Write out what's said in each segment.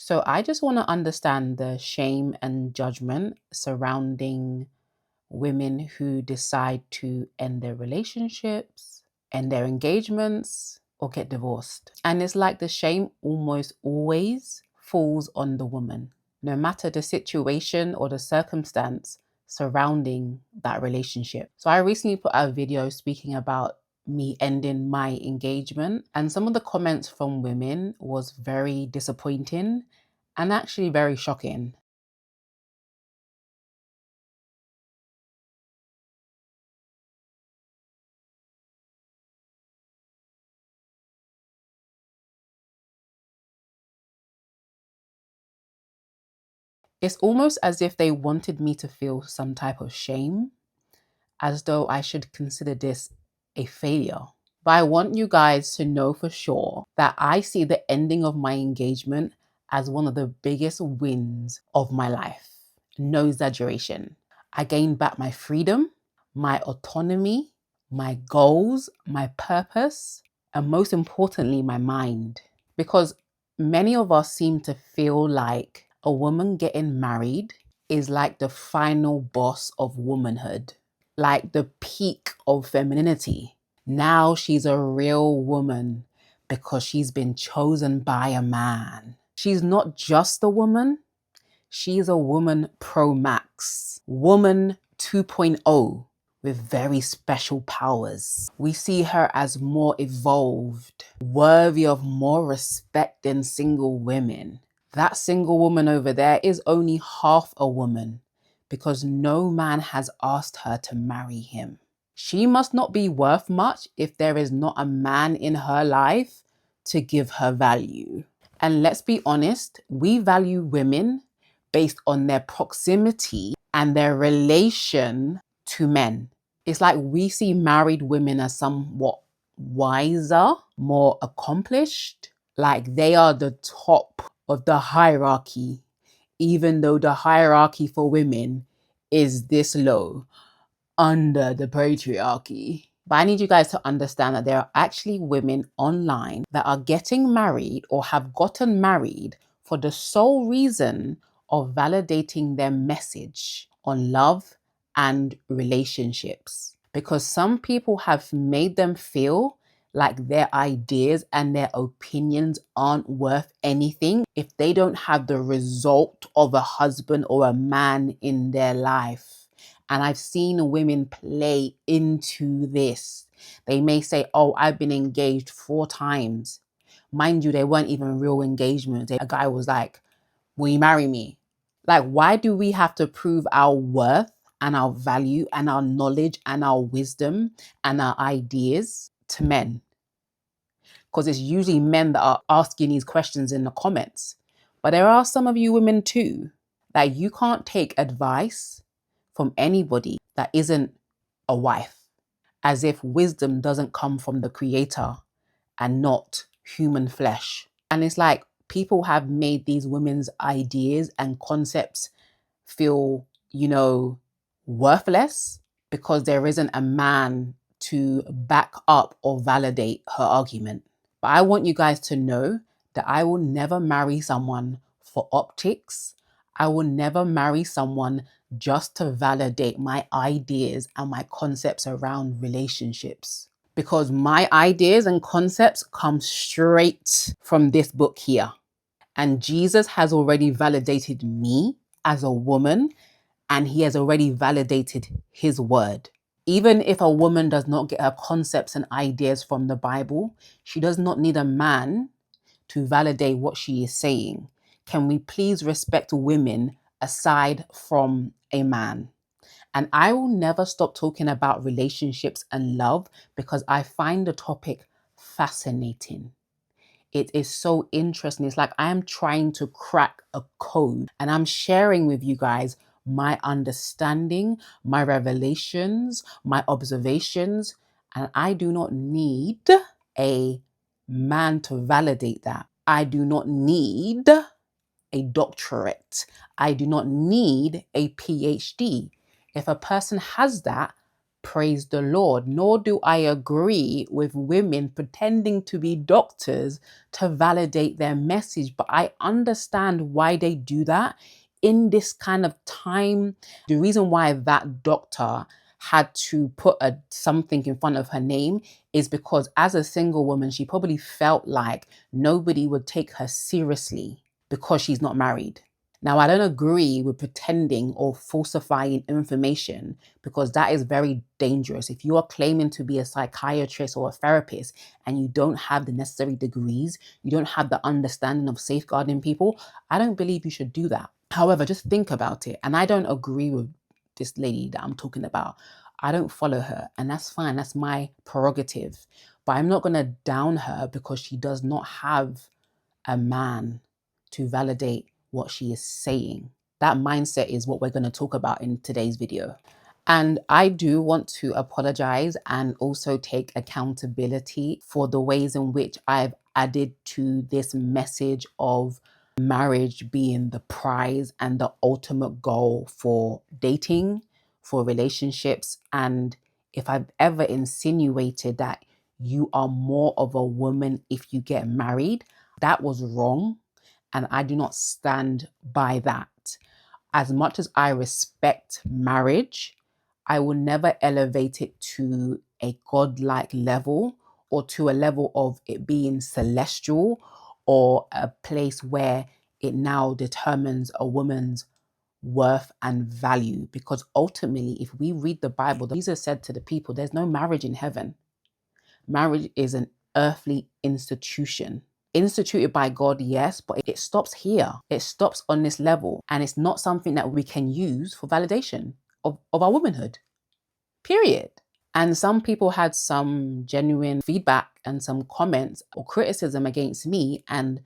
So I just want to understand the shame and judgment surrounding women who decide to end their relationships, end their engagements, or get divorced. And it's like the shame almost always falls on the woman, no matter the situation or the circumstance surrounding that relationship. So I recently put out a video speaking about me ending my engagement, and some of the comments from women was very disappointing and actually very shocking. It's almost as if they wanted me to feel some type of shame, as though I should consider this a failure. But I want you guys to know for sure that I see the ending of my engagement as one of the biggest wins of my life. No exaggeration. I gained back my freedom, my autonomy, my goals, my purpose, and most importantly, my mind. Because many of us seem to feel like a woman getting married is like the final boss of womanhood, like the peak of femininity. Now she's a real woman because she's been chosen by a man. She's not just a woman, she's a woman pro max, woman 2.0 with very special powers. We see her as more evolved, worthy of more respect than single women. That single woman over there is only half a woman because no man has asked her to marry him. She must not be worth much if there is not a man in her life to give her value. And let's be honest, we value women based on their proximity and their relation to men. It's like we see married women as somewhat wiser, more accomplished, like they are the top of the hierarchy, even though the hierarchy for women is this low under the patriarchy. But I need you guys to understand that there are actually women online that are getting married or have gotten married for the sole reason of validating their message on love and relationships. Because some people have made them feel like their ideas and their opinions aren't worth anything if they don't have the result of a husband or a man in their life. And I've seen women play into this. They may say, oh, I've been engaged 4 times. Mind you, they weren't even real engagements. A guy was like, will you marry me? Like, why do we have to prove our worth and our value and our knowledge and our wisdom and our ideas to men? Because it's usually men that are asking these questions in the comments. But there are some of you women too, that you can't take advice from anybody that isn't a wife, as if wisdom doesn't come from the creator and not human flesh. And it's like people have made these women's ideas and concepts feel, worthless because there isn't a man to back up or validate her argument. But I want you guys to know that I will never marry someone for optics. I will never marry someone just to validate my ideas and my concepts around relationships. Because my ideas and concepts come straight from this book here. And Jesus has already validated me as a woman, and he has already validated his word. Even if a woman does not get her concepts and ideas from the Bible, she does not need a man to validate what she is saying. Can we please respect women aside from a man? And I will never stop talking about relationships and love because I find the topic fascinating. It is so interesting. It's like I am trying to crack a code and I'm sharing with you guys my understanding, my revelations, my observations, and I do not need a man to validate that. I do not need a doctorate. I do not need a PhD. If a person has that, praise the Lord, nor do I agree with women pretending to be doctors to validate their message. But I understand why they do that in this kind of time. The reason why that doctor had to put something in front of her name is because as a single woman, she probably felt like nobody would take her seriously because she's not married. Now, I don't agree with pretending or falsifying information because that is very dangerous. If you are claiming to be a psychiatrist or a therapist and you don't have the necessary degrees, you don't have the understanding of safeguarding people, I don't believe you should do that. However, just think about it. And I don't agree with this lady that I'm talking about. I don't follow her, and that's fine. That's my prerogative. But I'm not going to down her because she does not have a man to validate what she is saying. That mindset is what we're going to talk about in today's video. And I do want to apologize and also take accountability for the ways in which I've added to this message of marriage being the prize and the ultimate goal for dating, for relationships. And if I've ever insinuated that you are more of a woman if you get married, that was wrong. And I do not stand by that. As much as I respect marriage, I will never elevate it to a godlike level or to a level of it being celestial or a place where it now determines a woman's worth and value. Because ultimately, if we read the Bible, Jesus said to the people, there's no marriage in heaven. Marriage is an earthly institution. Instituted by God, yes, but it stops here. It stops on this level. And it's not something that we can use for validation of our womanhood, period. And some people had some genuine feedback and some comments or criticism against me. And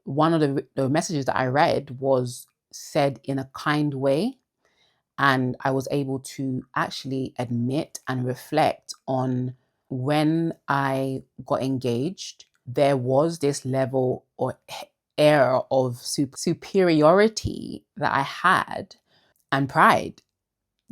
one of the messages that I read was said in a kind way. And I was able to actually admit and reflect on when I got engaged, there was this level or air of superiority that I had and pride.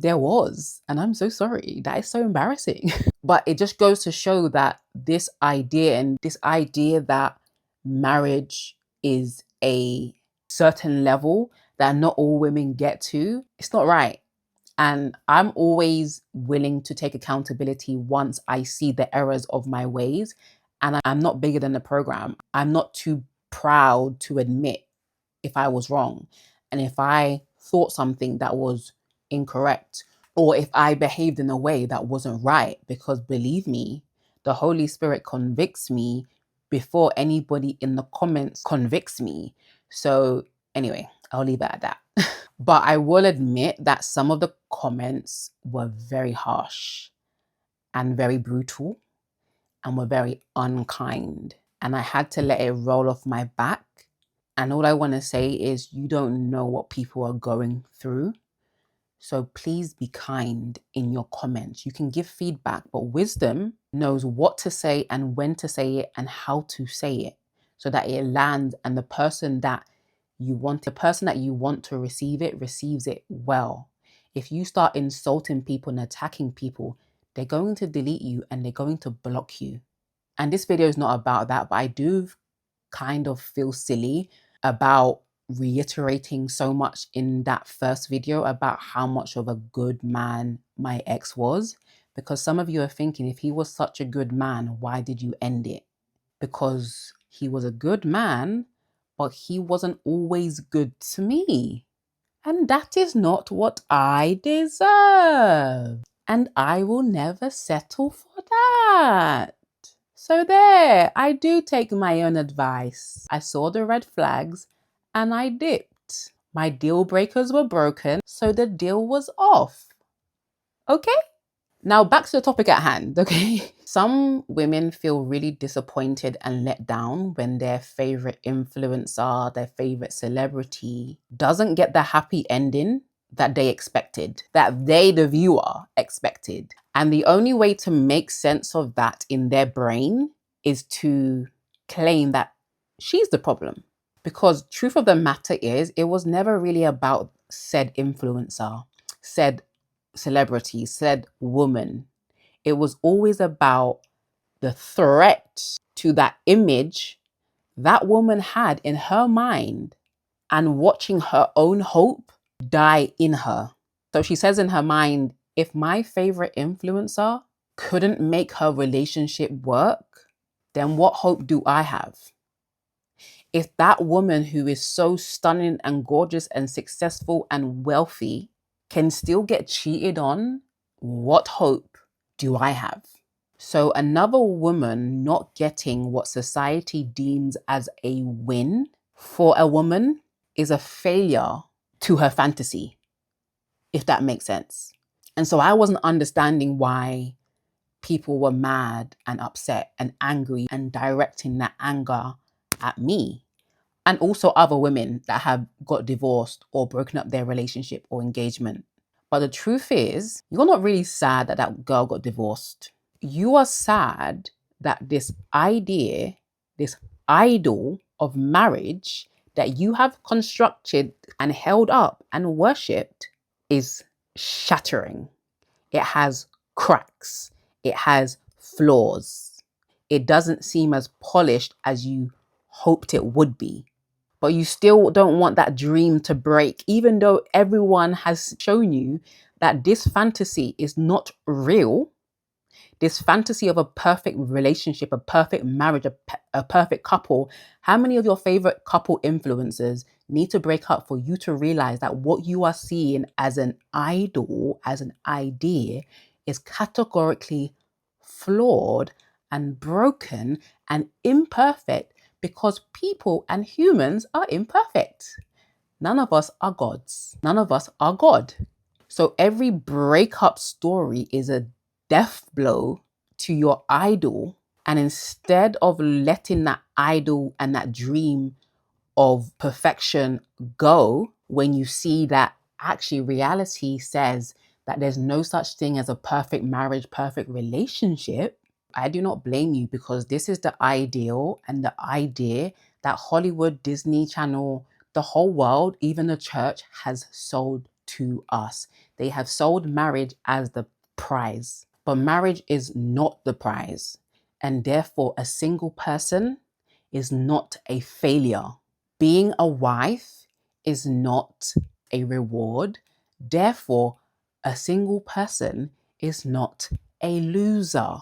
There was, and I'm so sorry. That is so embarrassing. But it just goes to show that this idea that marriage is a certain level that not all women get to, it's not right. And I'm always willing to take accountability once I see the errors of my ways. And I'm not bigger than the program. I'm not too proud to admit if I was wrong. And if I thought something that was incorrect, or if I behaved in a way that wasn't right, because believe me, the Holy Spirit convicts me before anybody in the comments convicts me. So anyway, I'll leave it at that. But I will admit that some of the comments were very harsh and very brutal and were very unkind. And I had to let it roll off my back. And all I want to say is you don't know what people are going through. So please be kind in your comments. You can give feedback, but wisdom knows what to say and when to say it and how to say it so that it lands and the person that you want to receive it receives it well. If you start insulting people and attacking people, they're going to delete you and they're going to block you. And this video is not about that, but I do kind of feel silly about reiterating so much in that first video about how much of a good man my ex was, because some of you are thinking, if he was such a good man, why did you end it? Because he was a good man, but he wasn't always good to me. And that is not what I deserve. And I will never settle for that. So there, I do take my own advice. I saw the red flags and I dipped. My deal breakers were broken, so the deal was off. Okay? Now back to the topic at hand, okay? Some women feel really disappointed and let down when their favorite influencer, their favorite celebrity doesn't get the happy ending that they expected, that they, the viewer, expected. And the only way to make sense of that in their brain is to claim that she's the problem. Because truth of the matter is, it was never really about said influencer, said celebrity, said woman, it was always about the threat to that image that woman had in her mind and watching her own hope die in her. So she says in her mind, if my favorite influencer couldn't make her relationship work, then what hope do I have? If that woman who is so stunning and gorgeous and successful and wealthy can still get cheated on, what hope do I have? So another woman not getting what society deems as a win for a woman is a failure to her fantasy, if that makes sense. And so I wasn't understanding why people were mad and upset and angry and directing that anger at me. And also other women that have got divorced or broken up their relationship or engagement. But the truth is, you're not really sad that that girl got divorced. You are sad that this idea, this idol of marriage that you have constructed and held up and worshipped is shattering. It has cracks. It has flaws. It doesn't seem as polished as you hoped it would be. But you still don't want that dream to break, even though everyone has shown you that this fantasy is not real. This fantasy of a perfect relationship, a perfect marriage, a perfect couple. How many of your favorite couple influencers need to break up for you to realize that what you are seeing as an idol, as an idea, is categorically flawed and broken and imperfect because people and humans are imperfect. None of us are gods. None of us are God. So every breakup story is a death blow to your idol. And instead of letting that idol and that dream of perfection go, when you see that actually reality says that there's no such thing as a perfect marriage, perfect relationship, I do not blame you, because this is the ideal and the idea that Hollywood, Disney Channel, the whole world, even the church has sold to us. They have sold marriage as the prize, but marriage is not the prize. And therefore, a single person is not a failure. Being a wife is not a reward. Therefore, a single person is not a loser.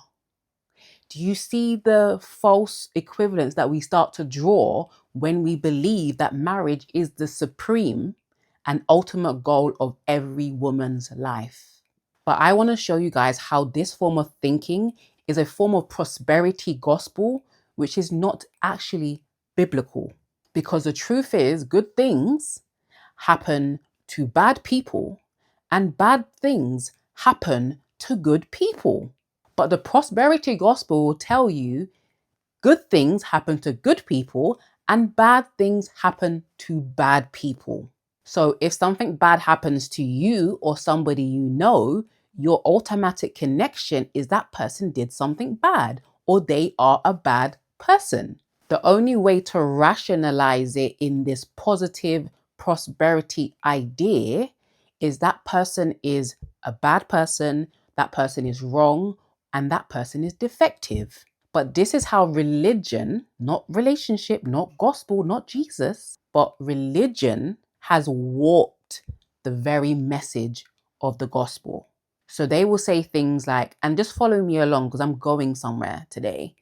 Do you see the false equivalence that we start to draw when we believe that marriage is the supreme and ultimate goal of every woman's life? But I want to show you guys how this form of thinking is a form of prosperity gospel, which is not actually biblical. Because the truth is, good things happen to bad people and bad things happen to good people. But the prosperity gospel will tell you good things happen to good people and bad things happen to bad people. So if something bad happens to you or somebody you know, your automatic connection is that person did something bad or they are a bad person. The only way to rationalize it in this positive prosperity idea is that person is a bad person, that person is wrong, and that person is defective. But this is how religion, not relationship, not gospel, not Jesus, but religion has warped the very message of the gospel. So they will say things like, and just follow me along because I'm going somewhere today.